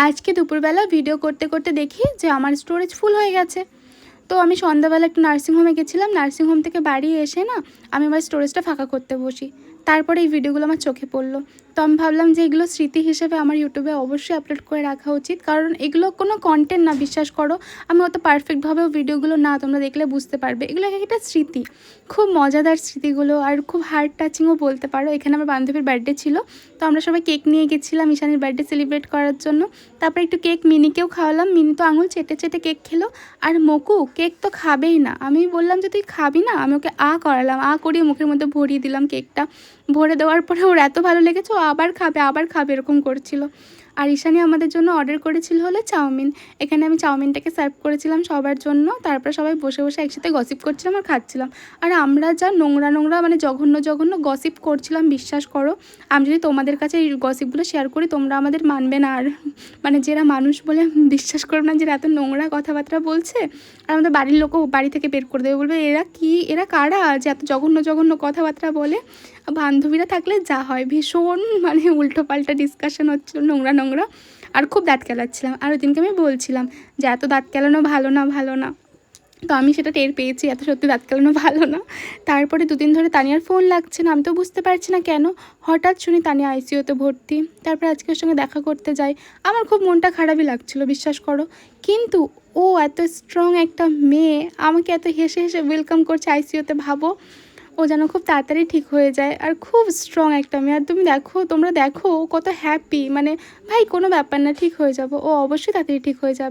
আজকে দুপুরবেলা ভিডিও করতে করতে দেখি যে আমার স্টোরেজ ফুল হয়ে গেছে। তো আমি সন্ধ্যাবেলা একটু নার্সিংহোমে গেছিলাম, নার্সিংহোম থেকে বাড়ি এসে না আমি আমার স্টোরেজটা ফাঁকা করতে বসি। তারপরে এই ভিডিওগুলো আমার চোখে পড়লো। তো আমি ভাবলাম যে এগুলো স্মৃতি হিসেবে আমার ইউটিউবে অবশ্যই আপলোড করে রাখা উচিত, কারণ এগুলো কোনো কন্টেন্ট না, বিশ্বাস করো। আমি অত পারফেক্টভাবেও ভিডিওগুলো না, তোমরা দেখলে বুঝতে পারবে। এগুলো একটা স্মৃতি, খুব মজাদার স্মৃতিগুলো, আর খুব হার্ট টাচিংও বলতে পারো। এখানে আমার বান্ধবীর বার্থডে ছিল, তো আমরা সবাই কেক নিয়ে গেছিলাম ঈশানীর বার্থডে সেলিব্রেট করার জন্য। তারপরে একটু কেক মিনিকেও খাওয়ালাম। মিনি তো আঙুল চেটে চেটে কেক খেলো, আর মকু কেক তো খাবেই না। আমি বললাম যে তুই খাবি না, আমি ওকে করালাম, করিয়ে মুখের মধ্যে ভরিয়ে দিলাম কেকটা। ভরে দেওয়ার পরে ওর এত ভালো লেগেছে, ও আবার খাবে এরকম করছিল। আর ঈশানী আমাদের জন্য অর্ডার করেছিল হলো চাউমিন। এখানে আমি চাউমিনটাকে সার্ভ করেছিলাম সবার জন্য। তারপরে সবাই বসে বসে একসাথে গসিপ করছিলাম আর খাচ্ছিলাম। আর আমরা যা নোংরা মানে জঘন্য গসিপ করছিলাম, বিশ্বাস করো। আমি যদি তোমাদের কাছে এই গসিপগুলো শেয়ার করি, তোমরা আমাদের মানবে না। আর যারা মানুষ বলে বিশ্বাস করবে না, যারা এত নোংরা কথাবার্তা বলছে। আর আমাদের বাড়ির লোকও বাড়ি থেকে বের করে দেবে, বলবে এরা কারা যে এত জঘন্য কথাবার্তা বলে। বান্ধবীরা থাকলে যা হয়, ভীষণ উল্টো পাল্টা ডিসকাশন হচ্ছিল, নোংরা। আর খুব দাঁত কেলাচ্ছিলাম। আর ওই দিনকে আমি বলছিলাম যে এত দাঁত কেলানো ভালো না। তো আমি সেটা টের পেয়েছি, এত সত্যি দাঁত কেলানো ভালো না। তারপরে দুদিন ধরে তানিয়ার ফোন লাগছে না, আমি তো বুঝতে পারছি না কেন। হঠাৎ শুনি তানিয়া আইসিইউতে ভর্তি। তারপর আজকে ওর সঙ্গে দেখা করতে যাই। আমার খুব মনটা খারাপই লাগছিলো, বিশ্বাস করো। কিন্তু ও এত স্ট্রং একটা মেয়ে, আমাকে এত হেসে হেসে ওয়েলকাম করছে আইসিইউতে। ভাবো, ও যেন খুব তাড়াতাড়ি ঠিক হয়ে যায়। আর খুব স্ট্রং একটা মেয়ে। আর তোমরা দেখো ও কত হ্যাপি। ভাই কোনো ব্যাপার না, ঠিক হয়ে যাবো, ও অবশ্যই তাড়াতাড়ি ঠিক হয়ে যাবে।